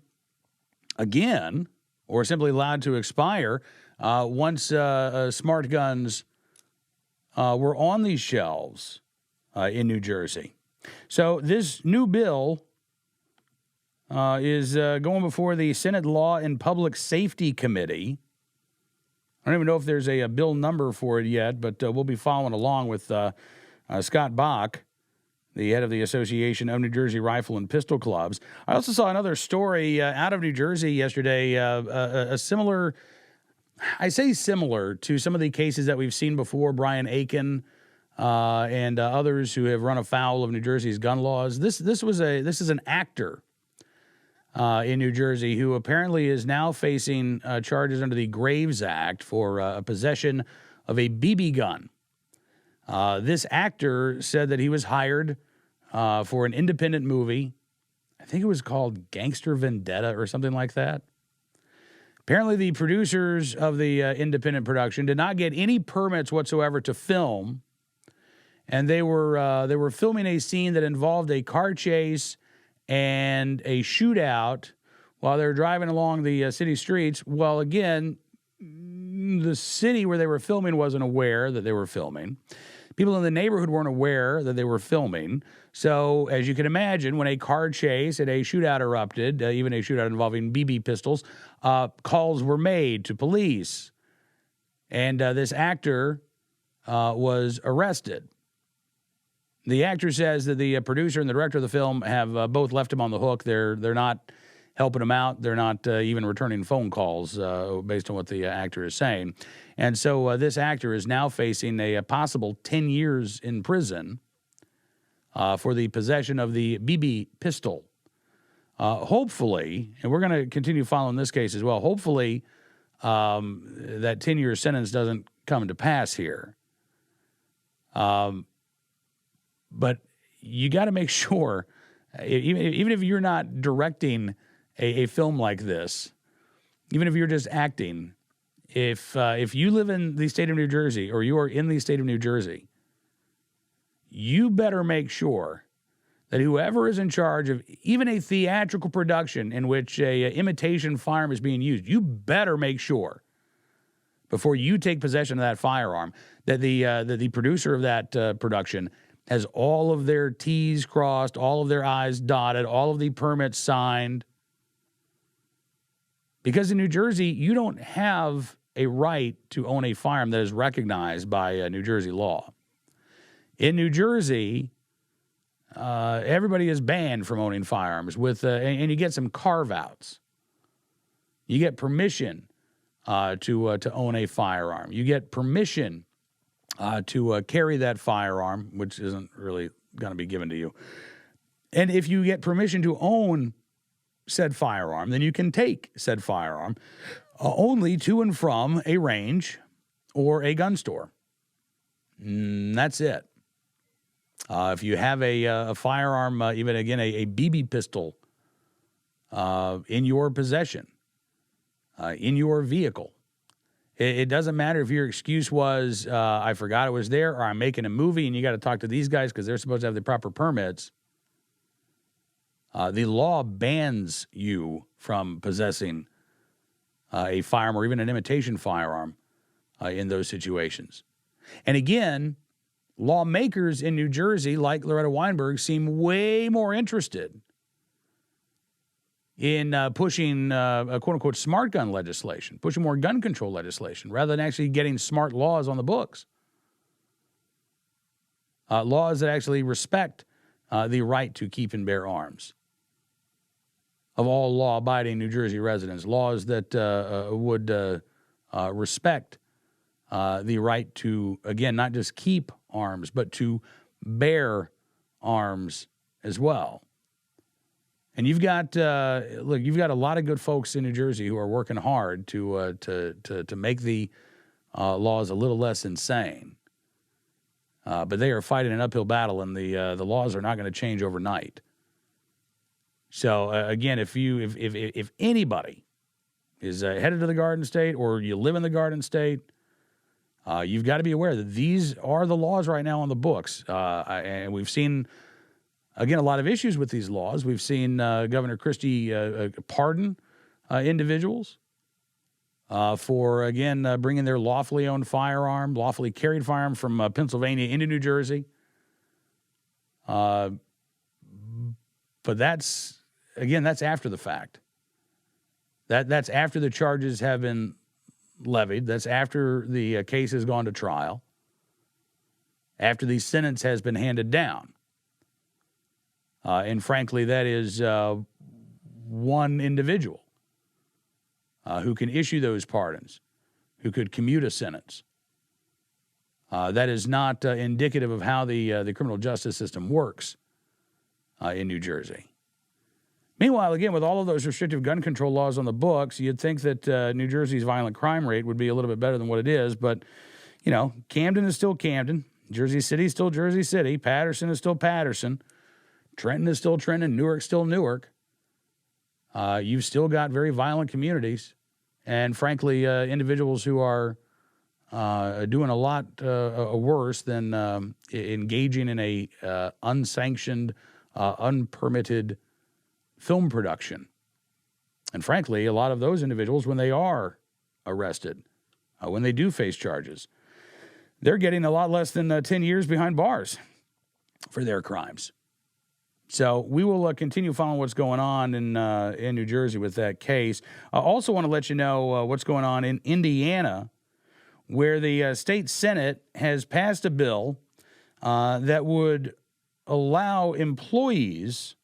again or simply allowed to expire once smart guns were on these shelves in New Jersey. So this new bill is going before the Senate Law and Public Safety Committee. I don't even know if there's a bill number for it yet, but we'll be following along with Scott Bach, the head of the Association of New Jersey Rifle and Pistol Clubs. I also saw another story out of New Jersey yesterday, a similar, I say similar to some of the cases that we've seen before, Brian Aiken and others who have run afoul of New Jersey's gun laws. This is an actor in New Jersey who apparently is now facing charges under the Graves Act for possession of a BB gun. This actor said that he was hired for an independent movie. I think it was called Gangster Vendetta or something like that. Apparently, the producers of the independent production did not get any permits whatsoever to film, and they were filming a scene that involved a car chase and a shootout while they were driving along the city streets. Well, again, the city where they were filming wasn't aware that they were filming. People in the neighborhood weren't aware that they were filming. So, as you can imagine, when a car chase and a shootout erupted, even a shootout involving BB pistols, calls were made to police. And this actor was arrested. The actor says that the producer and the director of the film have both left him on the hook. They're not helping him out. They're not even returning phone calls based on what the actor is saying. And so this actor is now facing a possible 10 years in prison for the possession of the BB pistol. Hopefully, and we're going to continue following this case as well, hopefully that 10-year sentence doesn't come to pass here. But you got to make sure, even if you're not directing a film like this, even if you're just acting, if you live in the state of New Jersey or you are in the state of New Jersey, you better make sure that whoever is in charge of even a theatrical production in which a imitation firearm is being used, you better make sure before you take possession of that firearm that the producer of that production has all of their T's crossed, all of their I's dotted, all of the permits signed. Because in New Jersey, you don't have a right to own a firearm that is recognized by New Jersey law. In New Jersey, everybody is banned from owning firearms, and you get some carve-outs. You get permission to own a firearm. You get permission to carry that firearm, which isn't really going to be given to you. And if you get permission to own said firearm, then you can take said firearm only to and from a range or a gun store. That's it. If you have a firearm, even again a BB pistol in your possession, in your vehicle, it doesn't matter if your excuse was, I forgot it was there, or I'm making a movie and you got to talk to these guys because they're supposed to have the proper permits. The law bans you from possessing a firearm or even an imitation firearm in those situations. And again, lawmakers in New Jersey, like Loretta Weinberg, seem way more interested in pushing a quote-unquote smart gun legislation, pushing more gun control legislation, rather than actually getting smart laws on the books. Laws that actually respect the right to keep and bear arms of all law-abiding New Jersey residents, laws that would respect the right to, again, not just keep arms, but to bear arms as well. And you've got you've got a lot of good folks in New Jersey who are working hard to make the laws a little less insane. But they are fighting an uphill battle, and the laws are not going to change overnight. So again, if anybody is headed to the Garden State or you live in the Garden State, you've got to be aware that these are the laws right now on the books, and we've seen. Again, a lot of issues with these laws. We've seen Governor Christie pardon individuals for, again, bringing their lawfully owned firearm, lawfully carried firearm from Pennsylvania into New Jersey. But that's after the fact. That's after the charges have been levied. That's after the case has gone to trial, after the sentence has been handed down. And frankly, that is one individual who can issue those pardons, who could commute a sentence. That is not indicative of how the criminal justice system works in New Jersey. Meanwhile, again, with all of those restrictive gun control laws on the books, you'd think that New Jersey's violent crime rate would be a little bit better than what it is. But, you know, Camden is still Camden. Jersey City is still Jersey City. Patterson is still Patterson. Trenton is still Trenton, Newark's still Newark. You've still got very violent communities, and frankly, individuals who are doing a lot worse than engaging in a unsanctioned, unpermitted film production. And frankly, a lot of those individuals, when they are arrested, when they do face charges, they're getting a lot less than 10 years behind bars for their crimes. So we will continue following what's going on in New Jersey with that case. I also want to let you know what's going on in Indiana, where the state Senate has passed a bill that would allow employees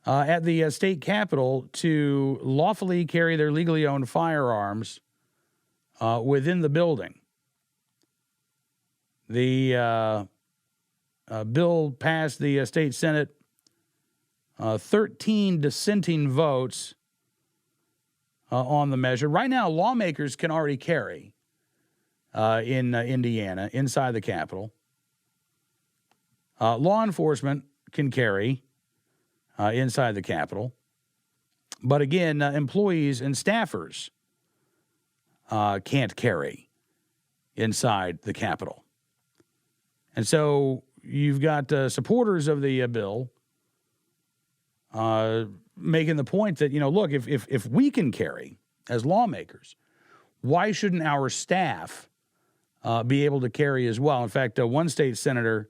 at the state capitol to lawfully carry their legally owned firearms within the building. The bill passed the state Senate, 13 dissenting votes on the measure. Right now, lawmakers can already carry in Indiana inside the Capitol. Law enforcement can carry inside the Capitol. But again, employees and staffers can't carry inside the Capitol. And so you've got supporters of the bill making the point that, look, if we can carry as lawmakers, why shouldn't our staff be able to carry as well? In fact, one state senator,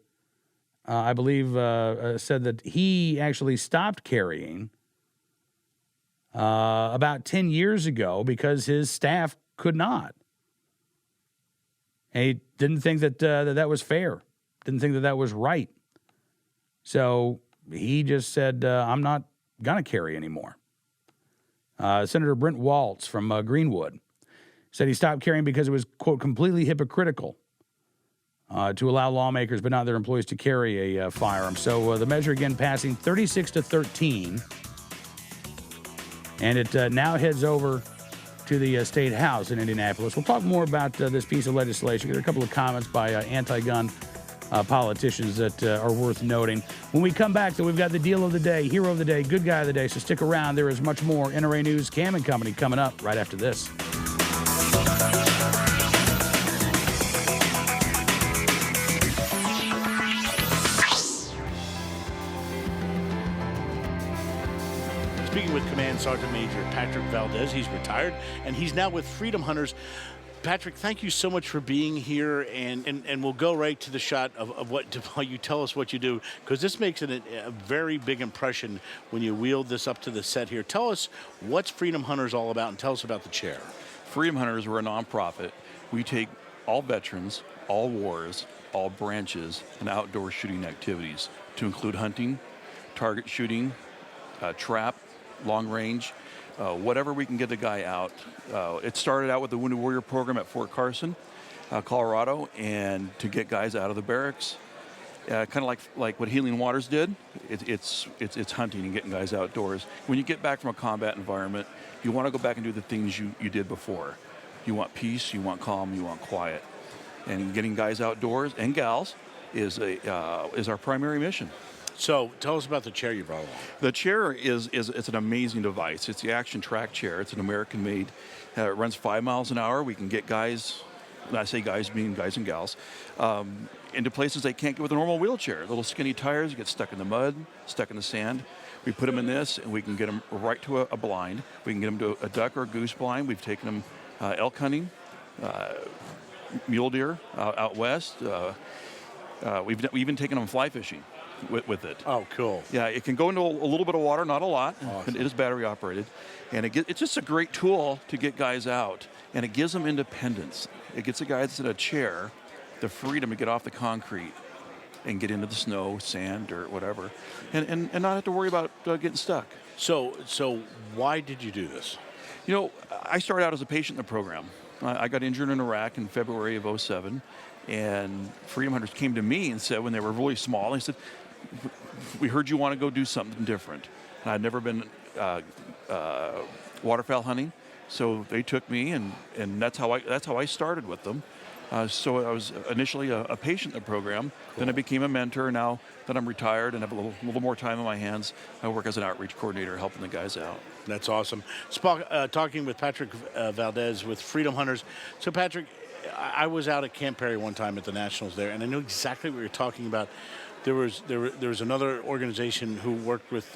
I believe, said that he actually stopped carrying about 10 years ago because his staff could not. And he didn't think that that was fair. Didn't think that that was right. So he just said, I'm not going to carry anymore. Senator Brent Waltz from Greenwood said he stopped carrying because it was, quote, completely hypocritical to allow lawmakers but not their employees to carry a firearm. So the measure, again, passing 36-13. And it now heads over to the State House in Indianapolis. We'll talk more about this piece of legislation. There are a couple of comments by anti-gun politicians that are worth noting. When we come back, though, we've got the deal of the day, hero of the day, good guy of the day. So stick around. There is much more NRA News, Cam and Company coming up right after this. Speaking with Command Sergeant Major Patrick Valdez, he's retired, and he's now with Freedom Hunters. Patrick, thank you so much for being here, and we'll go right to the shot of what you tell us what you do, because this makes it a very big impression when you wheel this up to the set here. Tell us what's Freedom Hunters all about, and tell us about the chair. Freedom Hunters, we're a nonprofit. We take all veterans, all wars, all branches, and outdoor shooting activities to include hunting, target shooting, trap, long range, whatever we can get the guy out. It started out with the Wounded Warrior program at Fort Carson, Colorado, and to get guys out of the barracks, kind of like what Healing Waters did. It's hunting and getting guys outdoors. When you get back from a combat environment, you want to go back and do the things you did before. You want peace, you want calm, you want quiet, and getting guys outdoors and gals is our primary mission. So tell us about the chair you brought along. The chair it's an amazing device. It's the Action Track chair. It's an American-made. It runs 5 miles an hour. We can get guys, and I say guys meaning guys and gals, into places they can't get with a normal wheelchair. Little skinny tires get stuck in the mud, stuck in the sand. We put them in this, and we can get them right to a blind. We can get them to a duck or a goose blind. We've taken them elk hunting, mule deer out west. We've even taken them fly fishing with it. Oh, cool. Yeah, it can go into a little bit of water, not a lot. Awesome. It is battery operated. And it's just a great tool to get guys out. And it gives them independence. It gets the guy that's in a chair the freedom to get off the concrete and get into the snow, sand, or whatever, and not have to worry about getting stuck. So why did you do this? You know, I started out as a patient in the program. I got injured in Iraq in February of 2007, and Freedom Hunters came to me and said, when they were really small, they said, we heard you want to go do something different. And I'd never been waterfowl hunting, so they took me, and that's how I started with them. So I was initially a patient in the program. Cool. Then I became a mentor. Now that I'm retired and have a little more time on my hands, I work as an outreach coordinator helping the guys out. That's awesome. Talking with Patrick Valdez with Freedom Hunters. So Patrick, I was out at Camp Perry one time at the Nationals there, and I know exactly what you're talking about. There was another organization who worked with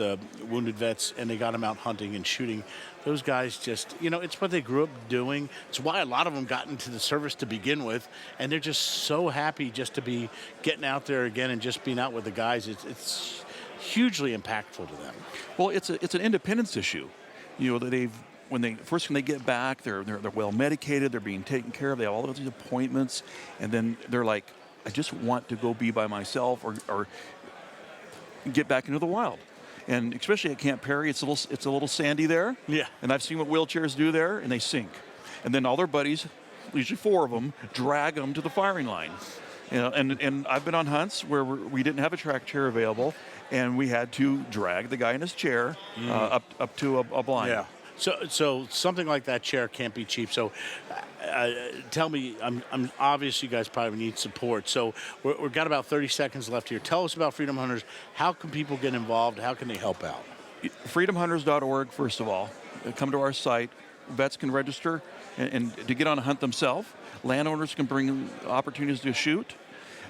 wounded vets, and they got them out hunting and shooting. Those guys just, it's what they grew up doing. It's why a lot of them got into the service to begin with, and they're just so happy just to be getting out there again and just being out with the guys. It's hugely impactful to them. Well, it's an independence issue. That when they get back, they're well medicated, they're being taken care of, they have all these appointments, and then they're like, I just want to go be by myself or get back into the wild. And especially at Camp Perry, it's a little sandy there. Yeah. And I've seen what wheelchairs do there, and they sink. And then all their buddies, usually 4 of them, drag them to the firing line. And I've been on hunts where we didn't have a track chair available, and we had to drag the guy in his chair up to a blind. Yeah. So something like that chair can't be cheap. So tell me, I'm obvious you guys probably need support. So we've got about 30 seconds left here. Tell us about Freedom Hunters. How can people get involved? How can they help out? FreedomHunters.org, first of all. Come to our site. Vets can register and to get on a hunt themselves. Landowners can bring opportunities to shoot.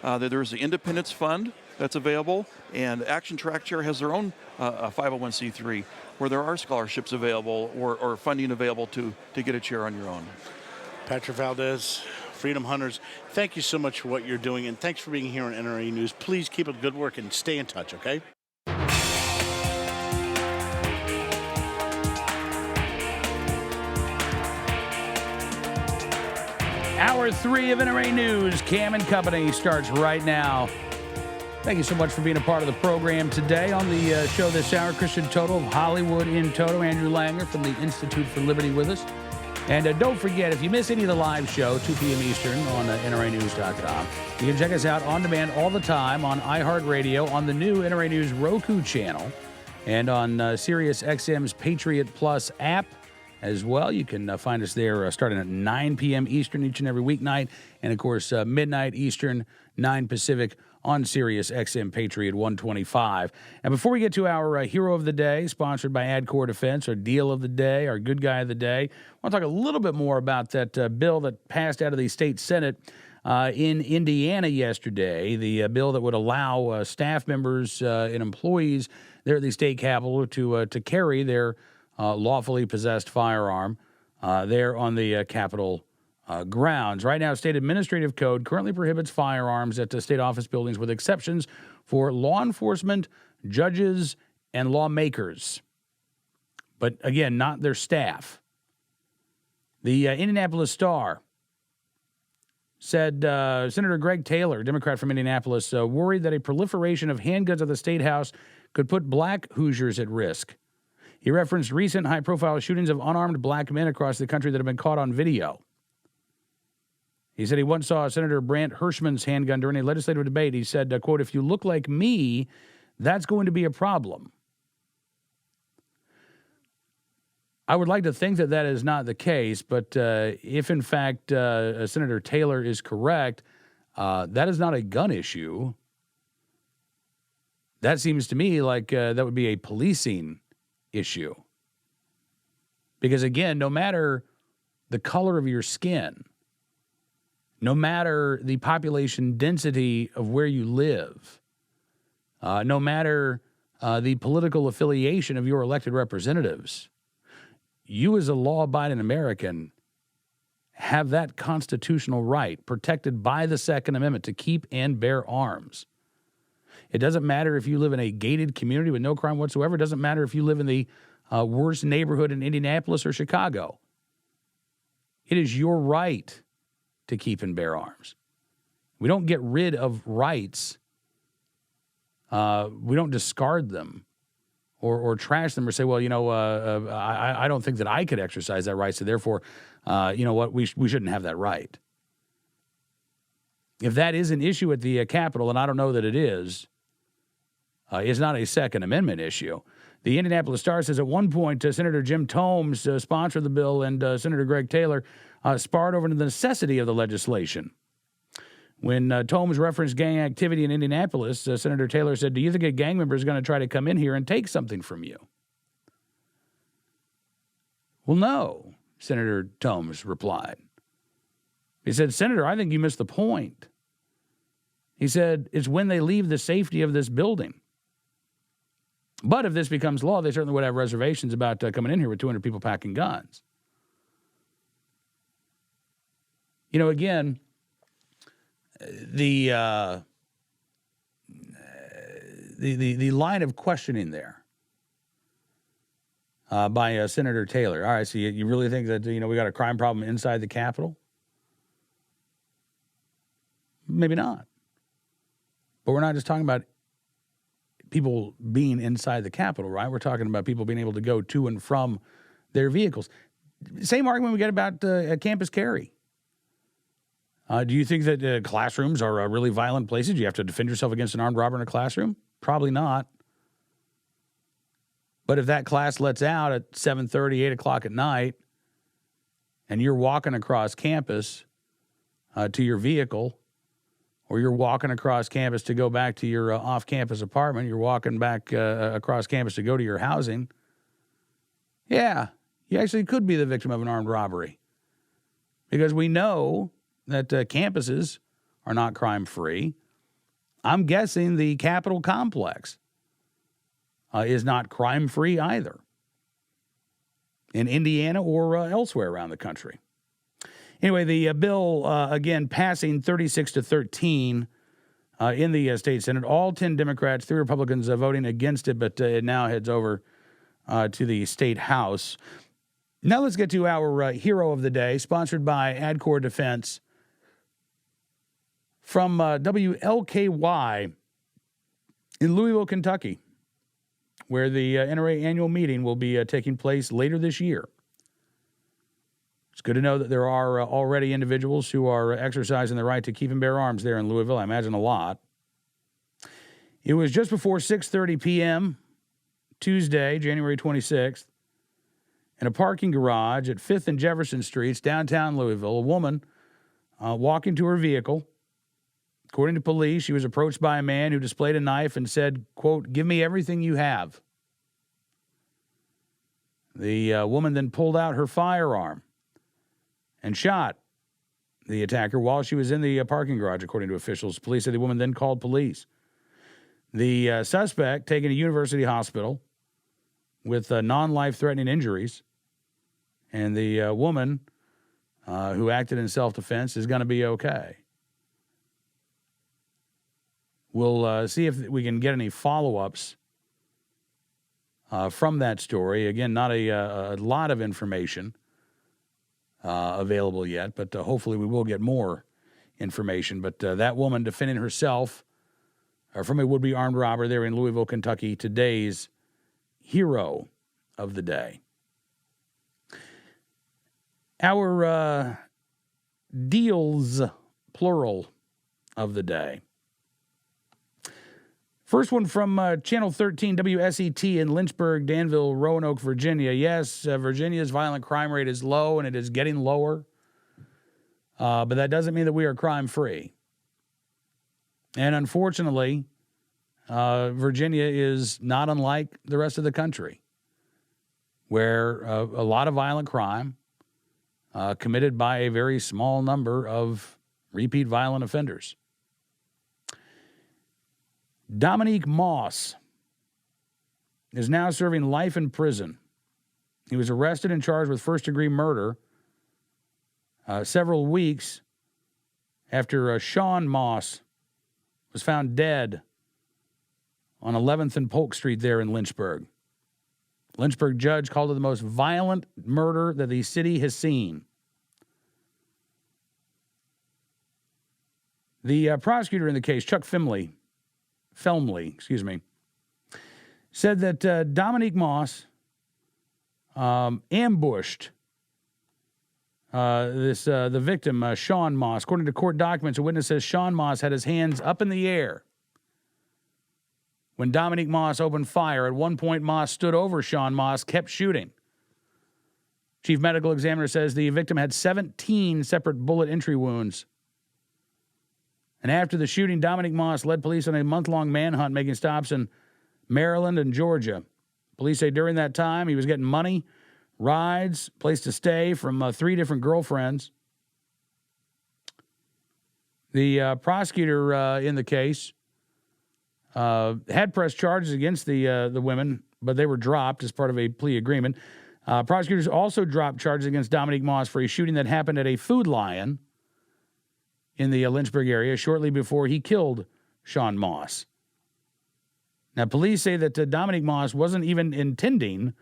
There's the Independence Fund that's available, and Action Track Chair has their own 501c3 where there are scholarships available or funding available to get a chair on your own. Patrick Valdez, Freedom Hunters, thank you so much for what you're doing, and thanks for being here on NRA News. Please keep up good work and stay in touch, okay? Hour 3 of NRA News, Cam and Company, starts right now. Thank you so much for being a part of the program today. On the show this hour, Christian Toto of Hollywood in Toto, Andrew Langer from the Institute for Liberty with us. And don't forget, if you miss any of the live show, 2 p.m. Eastern on NRAnews.com, you can check us out on demand all the time on iHeartRadio, on the new NRA News Roku channel, and on Sirius XM's Patriot Plus app as well. You can find us there starting at 9 p.m. Eastern each and every weeknight, and, of course, midnight Eastern, 9 Pacific on Sirius XM Patriot 125. And before we get to our Hero of the Day, sponsored by AdCore Defense, our Deal of the Day, our Good Guy of the Day, I want to talk a little bit more about that bill that passed out of the state Senate in Indiana yesterday, the bill that would allow staff members and employees there at the state capitol to carry their lawfully possessed firearm there on the Capitol grounds. Right now, state administrative code currently prohibits firearms at the state office buildings with exceptions for law enforcement, judges, and lawmakers. But again, not their staff. The Indianapolis Star said Senator Greg Taylor, Democrat from Indianapolis, worried that a proliferation of handguns at the State House could put black Hoosiers at risk. He referenced recent high-profile shootings of unarmed black men across the country that have been caught on video. He said he once saw Senator Brant Hirschman's handgun during a legislative debate. He said, quote, "If you look like me, that's going to be a problem." I would like to think that that is not the case, but if, in fact, Senator Taylor is correct, that is not a gun issue. That seems to me like that would be a policing issue. Because, again, no matter the color of your skin, no matter the population density of where you live, no matter the political affiliation of your elected representatives, you as a law-abiding American have that constitutional right protected by the Second Amendment to keep and bear arms. It doesn't matter if you live in a gated community with no crime whatsoever. It doesn't matter if you live in the worst neighborhood in Indianapolis or Chicago. It is your right to keep and bear arms. We don't get rid of rights. We don't discard them or trash them or say, well, I don't think that I could exercise that right, so therefore, you know what, we shouldn't have that right. If that is an issue at the Capitol, and I don't know that it is, it's not a Second Amendment issue. The Indianapolis Star says at one point, Senator Jim Tomes sponsored the bill, and Senator Greg Taylor sparred over the necessity of the legislation. When Tomes referenced gang activity in Indianapolis, Senator Taylor said, "Do you think a gang member is going to try to come in here and take something from you?" Well, no, Senator Tomes replied. He said, "Senator, I think you missed the point. He said, it's when they leave the safety of this building. But if this becomes law, they certainly would have reservations about coming in here with 200 people packing guns. You know, again, the line of questioning there by Senator Taylor. All right, so you really think that, we got a crime problem inside the Capitol? Maybe not. But we're not just talking about people being inside the Capitol, right? We're talking about people being able to go to and from their vehicles. Same argument we get about campus carry. Do you think that classrooms are really violent places? Do you have to defend yourself against an armed robber in a classroom? Probably not. But if that class lets out at 7:30, 8 o'clock at night, and you're walking across campus to your vehicle, or you're walking across campus to go back to your off-campus apartment, you're walking back across campus to go to your housing, yeah, you actually could be the victim of an armed robbery. Because we know that campuses are not crime-free. I'm guessing the Capitol complex is not crime-free either in Indiana or elsewhere around the country. Anyway, the bill, again, passing 36-13 in the state Senate. All 10 Democrats, 3 Republicans voting against it, but it now heads over to the state House. Now let's get to our hero of the day, sponsored by AdCore Defense. From WLKY in Louisville, Kentucky, where the NRA annual meeting will be taking place later this year. It's good to know that there are already individuals who are exercising the right to keep and bear arms there in Louisville. I imagine a lot. It was just before 6:30 p.m. Tuesday, January 26th, in a parking garage at 5th and Jefferson Streets, downtown Louisville. A woman walking to her vehicle. According to police, she was approached by a man who displayed a knife and said, quote, "Give me everything you have." The woman then pulled out her firearm and shot the attacker while she was in the parking garage, according to officials. Police said the woman then called police. The suspect taken to University Hospital with non-life-threatening injuries, and the woman who acted in self-defense is going to be okay. We'll see if we can get any follow-ups from that story. Again, not a lot of information available yet, but hopefully we will get more information. But that woman defending herself from a would-be armed robber there in Louisville, Kentucky, today's hero of the day. Our deals, plural, of the day. First one from Channel 13 WSET in Lynchburg, Danville, Roanoke, Virginia. Yes, Virginia's violent crime rate is low, and it is getting lower. But that doesn't mean that we are crime-free. And unfortunately, Virginia is not unlike the rest of the country, where a lot of violent crime committed by a very small number of repeat violent offenders. Dominique Moss is now serving life in prison. He was arrested and charged with first-degree murder several weeks after Sean Moss was found dead on 11th and Polk Street there in Lynchburg. Lynchburg judge called it the most violent murder that the city has seen. The prosecutor in the case, Chuck Felmley, said that Dominique Moss ambushed the victim, Sean Moss. According to court documents, a witness says Sean Moss had his hands up in the air when Dominique Moss opened fire. At one point, Moss stood over Sean Moss, kept shooting. Chief medical examiner says the victim had 17 separate bullet entry wounds. And after the shooting, Dominique Moss led police on a month-long manhunt, making stops in Maryland and Georgia. Police say during that time, he was getting money, rides, place to stay from 3 different girlfriends. The prosecutor in the case had pressed charges against the women, but they were dropped as part of a plea agreement. Prosecutors also dropped charges against Dominique Moss for a shooting that happened at a Food Lion in the Lynchburg area shortly before he killed Sean Moss. Now, police say that Dominique Moss wasn't even intending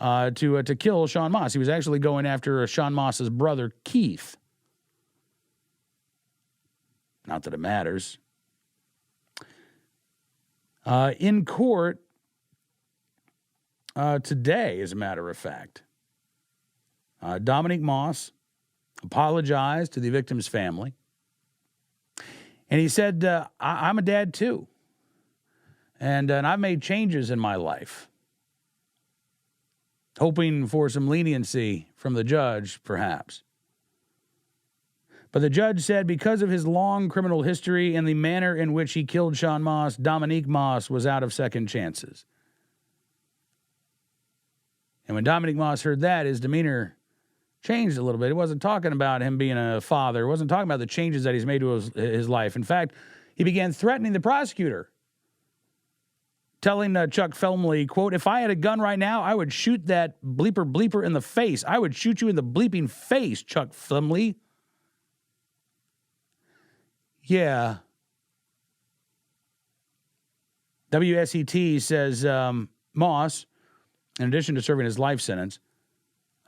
to kill Sean Moss. He was actually going after Sean Moss's brother, Keith. Not that it matters. In court today, as a matter of fact, Dominique Moss apologized to the victim's family. And he said, I'm a dad too. And I've made changes in my life. Hoping for some leniency from the judge, perhaps. But the judge said because of his long criminal history and the manner in which he killed Sean Moss, Dominique Moss was out of second chances. And when Dominique Moss heard that, his demeanor changed a little bit. He wasn't talking about him being a father. He wasn't talking about the changes that he's made to his life. In fact, he began threatening the prosecutor, telling Chuck Felmley, quote, if I had a gun right now, I would shoot that bleeper in the face. I would shoot you in the bleeping face, Chuck Felmley. Yeah. WSET says Moss, in addition to serving his life sentence,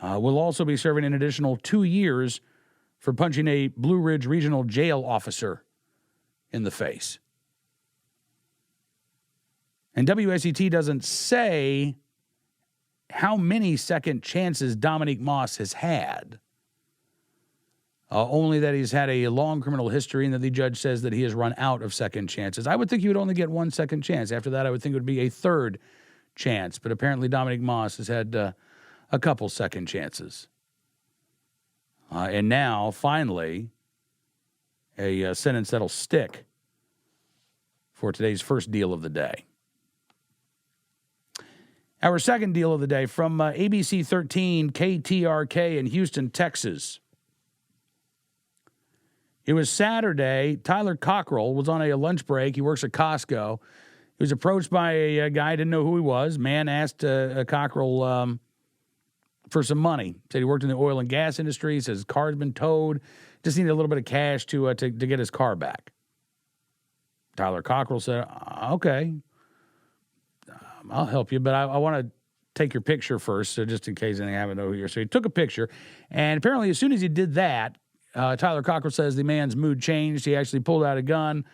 will also be serving an additional 2 years for punching a Blue Ridge Regional Jail officer in the face. And WSET doesn't say how many second chances Dominique Moss has had. Only that he's had a long criminal history and that the judge says that he has run out of second chances. I would think he would only get one second chance. After that, I would think it would be a third chance. But apparently Dominique Moss has had a couple second chances. And now, finally, a sentence that'll stick for today's first deal of the day. Our second deal of the day from ABC 13 KTRK in Houston, Texas. It was Saturday. Tyler Cockrell was on a lunch break. He works at Costco. He was approached by a guy, didn't know who he was. Man asked Cockrell for some money. Said he worked in the oil and gas industry. He says his car's been towed. Just needed a little bit of cash to get his car back. Tyler Cockrell said, okay, I'll help you, but I want to take your picture first, so just in case anything happened over here. So he took a picture, and apparently as soon as he did that, Tyler Cockrell says the man's mood changed. He actually pulled out a gun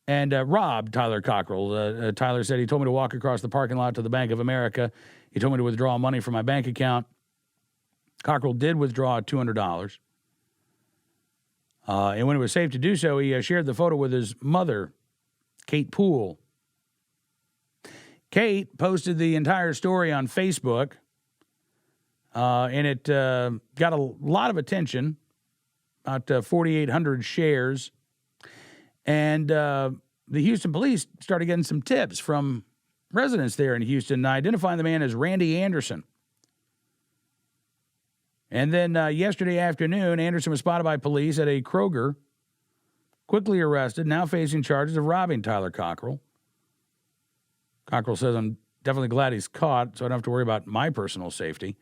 and robbed Tyler Cockrell. Tyler said, he told me to walk across the parking lot to the Bank of America. He told me to withdraw money from my bank account. Cockrell did withdraw $200. And when it was safe to do so, he shared the photo with his mother, Kate Poole. Kate posted the entire story on Facebook, and it got a lot of attention, about 4,800 shares. And the Houston police started getting some tips from residents there in Houston, identifying the man as Randy Anderson. And then yesterday afternoon, Anderson was spotted by police at a Kroger, quickly arrested, now facing charges of robbing Tyler Cockrell. Cockrell says, I'm definitely glad he's caught, so I don't have to worry about my personal safety.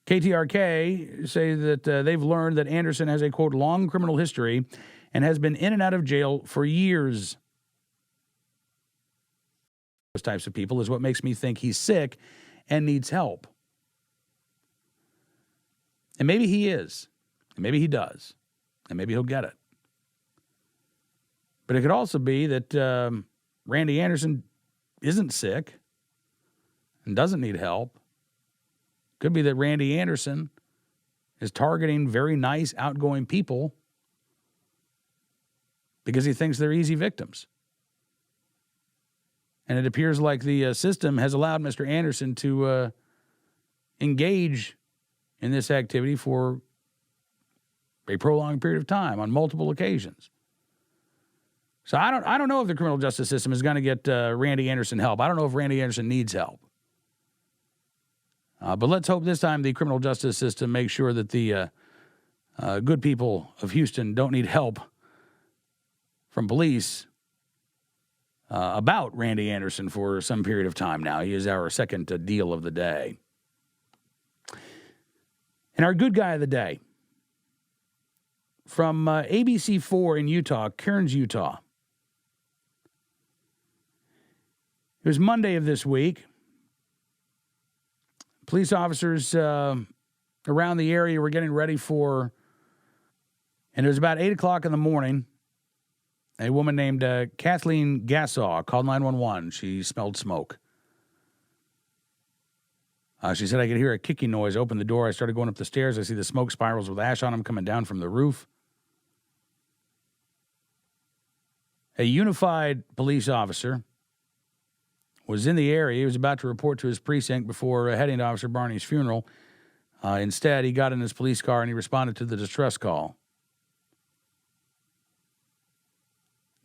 KTRK say that they've learned that Anderson has a, quote, long criminal history and has been in and out of jail for years. Those types of people is what makes me think he's sick and needs help. And maybe he is, and maybe he does, and maybe he'll get it. But it could also be that Randy Anderson isn't sick and doesn't need help. Could be that Randy Anderson is targeting very nice, outgoing people because he thinks they're easy victims. And it appears like the system has allowed Mr. Anderson to engage in this activity for a prolonged period of time on multiple occasions. So I don't know if the criminal justice system is going to get Randy Anderson help. I don't know if Randy Anderson needs help. But let's hope this time the criminal justice system makes sure that the good people of Houston don't need help from police about Randy Anderson for some period of time now. He is our second deal of the day. And our good guy of the day from ABC4 in Utah, Kearns, Utah. It was Monday of this week. Police officers around the area were getting ready for, and it was about 8 o'clock in the morning. A woman named Kathleen Gassaw called 911. She smelled smoke. She said, I could hear a kicking noise. I opened the door. I started going up the stairs. I see the smoke spirals with ash on them coming down from the roof. A unified police officer was in the area. He was about to report to his precinct before heading to Officer Barney's funeral. Instead, he got in his police car and he responded to the distress call.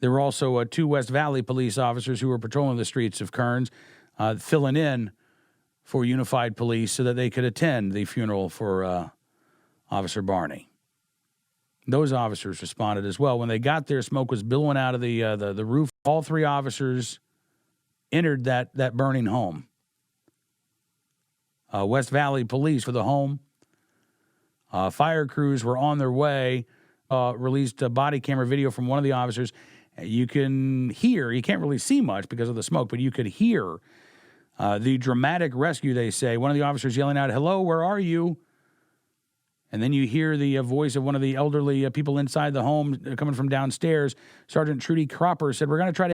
There were also 2 West Valley police officers who were patrolling the streets of Kearns, filling in for Unified Police so that they could attend the funeral for Officer Barney. Those officers responded as well. When they got there, smoke was billowing out of the roof. All 3 officers entered that burning home. West Valley Police for the home. Fire crews were on their way. Released a body camera video from one of the officers. You can hear, you can't really see much because of the smoke, but you could hear the dramatic rescue, they say. One of the officers yelling out, "Hello, where are you?" And then you hear the voice of one of the elderly people inside the home coming from downstairs. Sergeant Trudy Cropper said, "We're going to try to